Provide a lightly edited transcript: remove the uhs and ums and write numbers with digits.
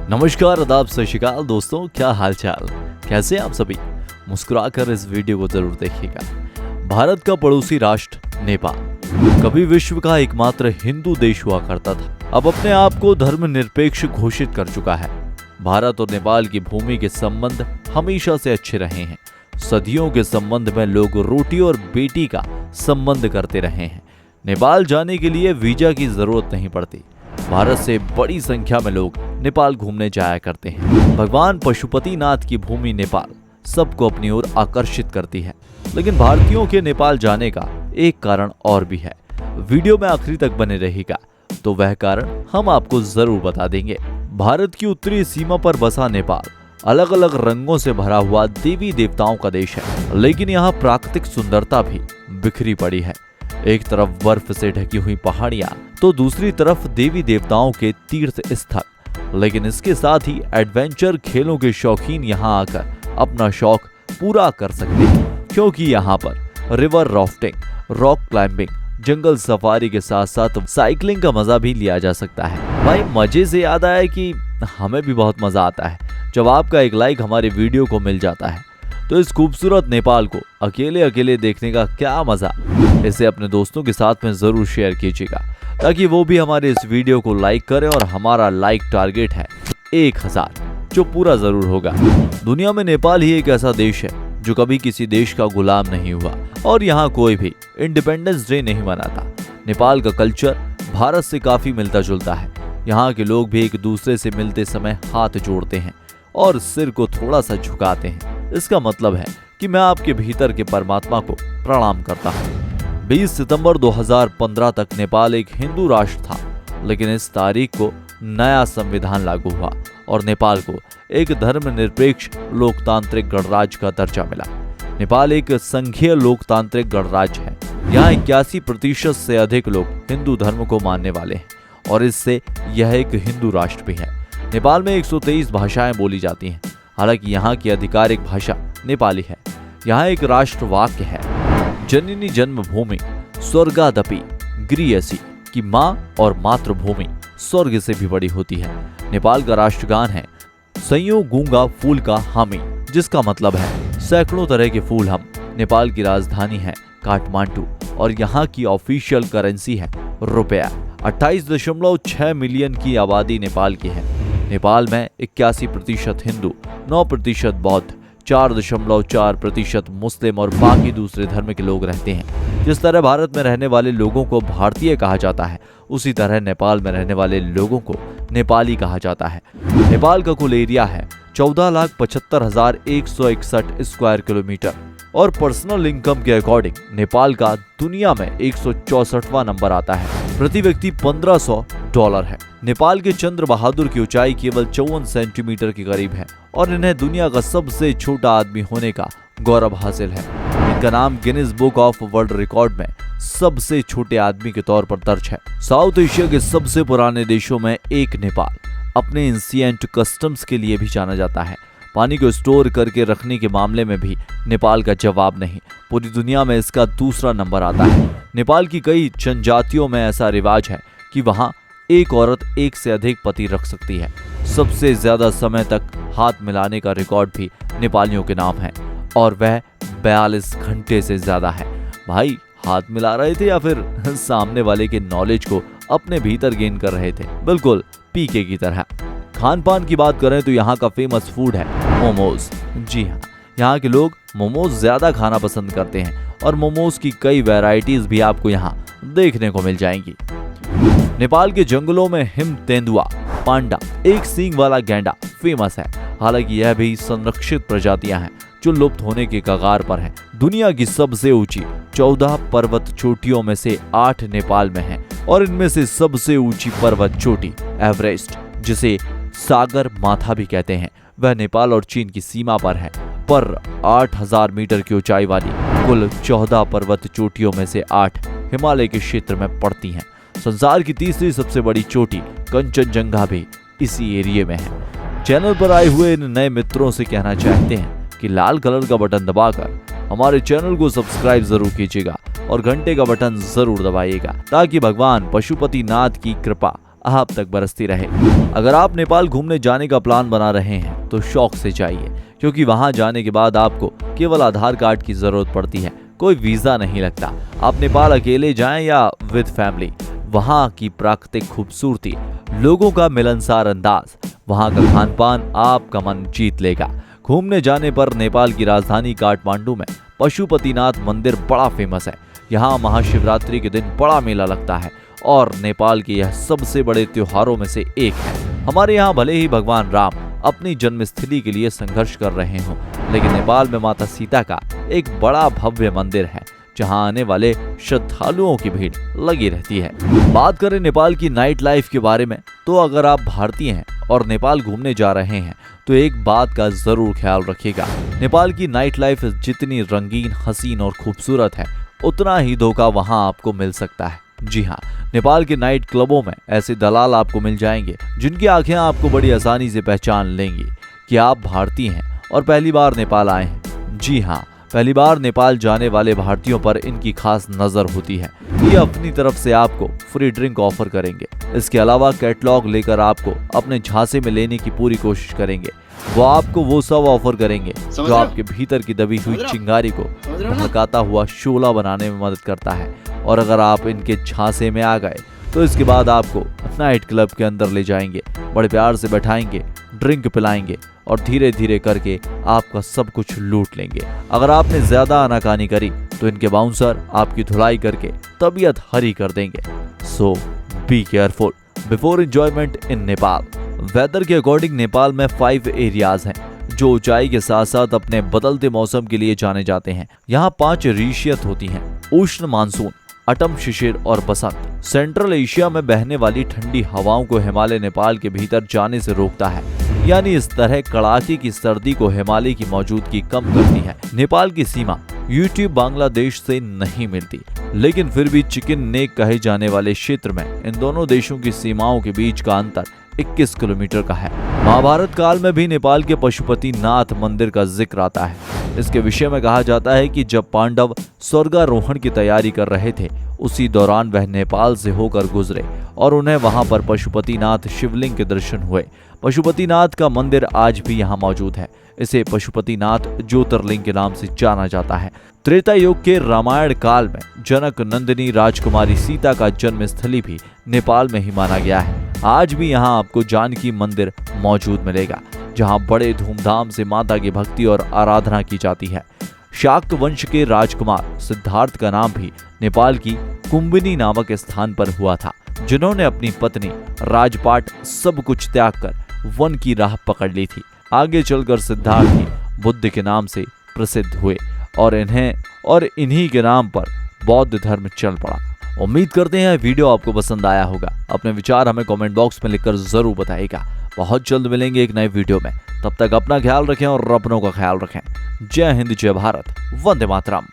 नमस्कार, आदाब, सत श्री अकाल दोस्तों, क्या हाल चाल, कैसे हैं आप सभी। मुस्कुराकर इस वीडियो को जरूर देखिएगा। भारत का पड़ोसी राष्ट्र नेपाल कभी विश्व का एकमात्र हिंदू देश हुआ करता था, अब अपने आप को धर्मनिरपेक्ष घोषित कर चुका है। भारत और नेपाल की भूमि के संबंध हमेशा से अच्छे रहे हैं। सदियों के संबंध में लोग रोटी और बेटी का संबंध करते रहे हैं। नेपाल जाने के लिए वीजा की जरूरत नहीं पड़ती। भारत से बड़ी संख्या में लोग नेपाल घूमने जाया करते हैं। भगवान पशुपतिनाथ की भूमि नेपाल सबको अपनी ओर आकर्षित करती है, लेकिन भारतीयों के नेपाल जाने का एक कारण और भी है। वीडियो में आखिरी तक बने रहेगा तो वह कारण हम आपको जरूर बता देंगे। भारत की उत्तरी सीमा पर बसा नेपाल अलग अलग रंगों से भरा हुआ देवी देवताओं का देश है, लेकिन यहाँ प्राकृतिक सुंदरता भी बिखरी पड़ी है। एक तरफ बर्फ से ढकी हुई पहाड़ियां तो दूसरी तरफ देवी देवताओं के तीर्थ स्थल। लेकिन इसके साथ ही एडवेंचर खेलों के शौकीन यहाँ आकर अपना शौक पूरा कर सकते हैं, क्योंकि यहाँ पर रिवर राफ्टिंग, रॉक क्लाइंबिंग, जंगल सफारी के साथ साथ साइकिलिंग का मजा भी लिया जा सकता है। भाई, मजे से याद आया कि हमें भी बहुत मजा आता है जब आपका एक लाइक हमारे वीडियो को मिल जाता है। तो इस खूबसूरत नेपाल को अकेले अकेले देखने का क्या मजा, इसे अपने दोस्तों के साथ में जरूर शेयर कीजिएगा ताकि वो भी हमारे इस वीडियो को लाइक करें। और हमारा लाइक टारगेट है 1000, जो पूरा जरूर होगा। दुनिया में नेपाल ही एक ऐसा देश है जो कभी किसी देश का गुलाम नहीं हुआ और यहाँ कोई भी इंडिपेंडेंस डे नहीं मनाता। नेपाल का कल्चर भारत से काफी मिलता जुलता है। यहाँ के लोग भी एक दूसरे से मिलते समय हाथ जोड़ते हैं और सिर को थोड़ा सा झुकाते हैं। इसका मतलब है कि मैं आपके भीतर के परमात्मा को प्रणाम करता हूँ। 20 सितंबर 2015 तक नेपाल एक हिंदू राष्ट्र था, लेकिन इस तारीख को नया संविधान लागू हुआ और नेपाल को एक धर्मनिरपेक्ष लोकतांत्रिक गणराज्य का दर्जा मिला। नेपाल एक संघीय लोकतांत्रिक गणराज्य है। यहाँ 81% से अधिक लोग हिंदू धर्म को मानने वाले हैं और इससे यह एक हिंदू राष्ट्र भी है। नेपाल में 123 भाषाएं बोली जाती हैं, हालांकि यहाँ की आधिकारिक भाषा नेपाली है। यहाँ एक राष्ट्र वाक्य है, जननी जन्मभूमि स्वर्गादपि गृहसि, कि माँ और मातृभूमि स्वर्ग से भी बड़ी होती है। नेपाल का राष्ट्रगान है, सैयों गूंगा फूल का हामी, जिसका मतलब है सैकड़ों तरह के फूल हम। नेपाल की राजधानी है काठमांडू और यहाँ की ऑफिशियल करेंसी है रुपया। 28.6 मिलियन की आबादी नेपाल की है। नेपाल में 81% हिंदू, 9% बौद्ध, 4.4% मुस्लिम और बाकी दूसरे धर्म के लोग रहते हैं। जिस तरह भारत में रहने वाले लोगों को भारतीय कहा जाता है, उसी तरह नेपाल में रहने वाले लोगों को नेपाली कहा जाता है। नेपाल का कुल एरिया है 14,75,161 स्क्वायर किलोमीटर और पर्सनल इनकम के अकॉर्डिंग नेपाल का दुनिया में 164वां नंबर आता है। प्रति व्यक्ति $1500 है। नेपाल के चंद्र बहादुर की ऊंचाई केवल 54 सेंटीमीटर के करीब है और इन्हें दुनिया का सबसे छोटा आदमी होने का गौरव हासिल है। इनका नाम Guinness book of world record में सबसे छोटे आदमी के तौर पर दर्ज है। साउथ एशिया के सबसे पुराने देशों में एक नेपाल अपने एंशिएंट कस्टम्स के लिए भी जाना जाता है। पानी को स्टोर करके रखने के मामले में भी नेपाल का जवाब नहीं। पूरी दुनिया में इसका दूसरा नंबर आता है। नेपाल की कई जनजातियों में ऐसा रिवाज है कि वहाँ एक औरत एक से अधिक पति रख सकती है। सबसे ज्यादा समय तक हाथ मिलाने का रिकॉर्ड भी नेपालियों के नाम है और वह 42 घंटे से ज्यादा है। भाई, हाथ मिला रहे थे या फिर सामने वाले के नॉलेज को अपने भीतर गेन कर रहे थे, बिल्कुल पीके की तरह। खान पान की बात करें तो यहाँ का फेमस फूड है मोमोज। जी हाँ, यहाँ के लोग मोमोज ज्यादा खाना पसंद करते हैं और मोमोज की कई वैरायटीज भी आपको यहाँ देखने को मिल जाएंगी। नेपाल के जंगलों में हिम तेंदुआ, पांडा, एक सींग वाला गैंडा फेमस है। हालांकि यह भी संरक्षित प्रजातियां हैं जो लुप्त होने के कगार पर हैं। दुनिया की सबसे ऊंची 14 पर्वत चोटियों में से 8 नेपाल में हैं और इनमें से सबसे ऊंची पर्वत चोटी एवरेस्ट, जिसे सागर माथा भी कहते हैं, वह नेपाल और चीन की सीमा पर है। पर 8000 मीटर की ऊंचाई वाली कुल 14 पर्वत चोटियों में से 8 हिमालय के क्षेत्र में पड़ती हैं। संसार की तीसरी सबसे बड़ी चोटी कंचनजंगा भी इसी एरिया में है। चैनल पर आए हुए इन नए मित्रों से कहना चाहते हैं कि लाल कलर का बटन दबाकर हमारे चैनल को सब्सक्राइब जरूर कीजिएगा और घंटे का बटन जरूर दबाइएगा ताकि भगवान पशुपतिनाथ की कृपा आप तक बरसती रहे। अगर आप नेपाल घूमने जाने का प्लान बना रहे हैं तो शौक से जाइए, क्योंकि वहां जाने के बाद आपको केवल आधार कार्ड की जरूरत पड़ती है, कोई वीजा नहीं लगता। आप नेपाल अकेले जाएं या विद फैमिली, वहां की प्राकृतिक खूबसूरती, लोगों का मिलनसार अंदाज, वहां का खान पान आपका मन जीत लेगा। घूमने जाने पर नेपाल की राजधानी काठमांडू में पशुपतिनाथ मंदिर बड़ा फेमस है। यहाँ महाशिवरात्रि के दिन बड़ा मेला लगता है और नेपाल के यह सबसे बड़े त्योहारों में से एक है। हमारे यहाँ भले ही भगवान राम अपनी जन्मस्थली के लिए संघर्ष कर रहे हों, लेकिन नेपाल में माता सीता का एक बड़ा भव्य मंदिर है, जहां आने वाले श्रद्धालुओं की भीड़ लगी रहती है। बात करें नेपाल की नाइट लाइफ के बारे में, तो अगर आप भारतीय हैं और नेपाल घूमने जा रहे हैं तो एक बात का जरूर ख्याल रखिएगा। नेपाल की नाइट लाइफ जितनी रंगीन, हसीन और खूबसूरत है, उतना ही धोखा वहां आपको मिल सकता है। जी हाँ, नेपाल के नाइट क्लबों में ऐसे दलाल आपको मिल जाएंगे जिनकी आंखें आपको बड़ी आसानी से पहचान लेंगी कि आप भारतीय हैं और पहली बार नेपाल आए हैं। जी हाँ, पहली बार नेपाल जाने वाले भारतीयों पर इनकी खास नजर होती है। ये अपनी तरफ से आपको फ्री ड्रिंक ऑफर करेंगे। इसके अलावा कैटलॉग लेकर आपको अपने झांसे में लेने की पूरी कोशिश करेंगे। वो आपको वो सब ऑफर करेंगे जो आपके भीतर की दबी हुई चिंगारी को भड़काता हुआ शोला बनाने में मदद करता है। और अगर आप इनके झांसे में आ गए तो इसके बाद आपको नाइट क्लब के अंदर ले जाएंगे, बड़े प्यार से बैठाएंगे, ड्रिंक पिलाएंगे और धीरे धीरे करके आपका सब कुछ लूट लेंगे। अगर आपने ज्यादा आनाकानी करी तो इनके बाउंसर आपकी धुलाई करके तबीयत हरी कर देंगे। So be careful before enjoyment in Nepal. Weather के अकॉर्डिंग नेपाल में 5 एरियाज हैं जो ऊंचाई के साथ साथ अपने बदलते मौसम के लिए जाने जाते हैं। यहाँ 5 ऋषियत होती हैं: उष्ण मानसून, अटम शिशिर और बसंत। सेंट्रल एशिया में बहने वाली ठंडी हवाओं को हिमालय नेपाल के भीतर जाने से रोकता है, यानी इस तरह कड़ाके की सर्दी को हिमालय की मौजूदगी कम करती है। नेपाल की सीमा यूट्यूब बांग्लादेश से नहीं मिलती, लेकिन फिर भी चिकन नेक कहे जाने वाले क्षेत्र में इन दोनों देशों की सीमाओं के बीच का अंतर 21 किलोमीटर का है। महाभारत काल में भी नेपाल के पशुपतिनाथ मंदिर का जिक्र आता है। इसके विषय में कहा जाता है कि जब पांडव स्वर्गारोहण की तैयारी कर रहे थे, उसी दौरान वह नेपाल से होकर गुजरे और उन्हें वहां पर पशुपतिनाथ शिवलिंग के दर्शन हुए। पशुपतिनाथ का मंदिर आज भी यहाँ मौजूद है। इसे पशुपतिनाथ ज्योतिर्लिंग के नाम से जाना जाता है। त्रेता युग के रामायण काल में जनक नंदिनी राजकुमारी सीता का जन्म स्थली भी नेपाल में ही माना गया है। आज भी यहाँ आपको जानकी मंदिर मौजूद मिलेगा, जहाँ बड़े धूमधाम से माता की भक्ति और आराधना की जाती है। शाक्त वंश के राजकुमार सिद्धार्थ का नाम भी नेपाल की कुंभिनी नामक स्थान पर हुआ था, जिन्होंने अपनी पत्नी, राजपाट सब कुछ त्याग कर वन की राह पकड़ ली थी। आगे चलकर सिद्धार्थ ही बुद्ध के नाम से प्रसिद्ध हुए और इन्हीं के नाम पर बौद्ध धर्म चल पड़ा। उम्मीद करते हैं वीडियो आपको पसंद आया होगा। अपने विचार हमें कमेंट बॉक्स में लिखकर जरूर बताइएगा। बहुत जल्द मिलेंगे एक नए वीडियो में। तब तक अपना ख्याल रखें और अपनों का ख्याल रखें। जय हिंद, जय भारत, वंदे मातरम।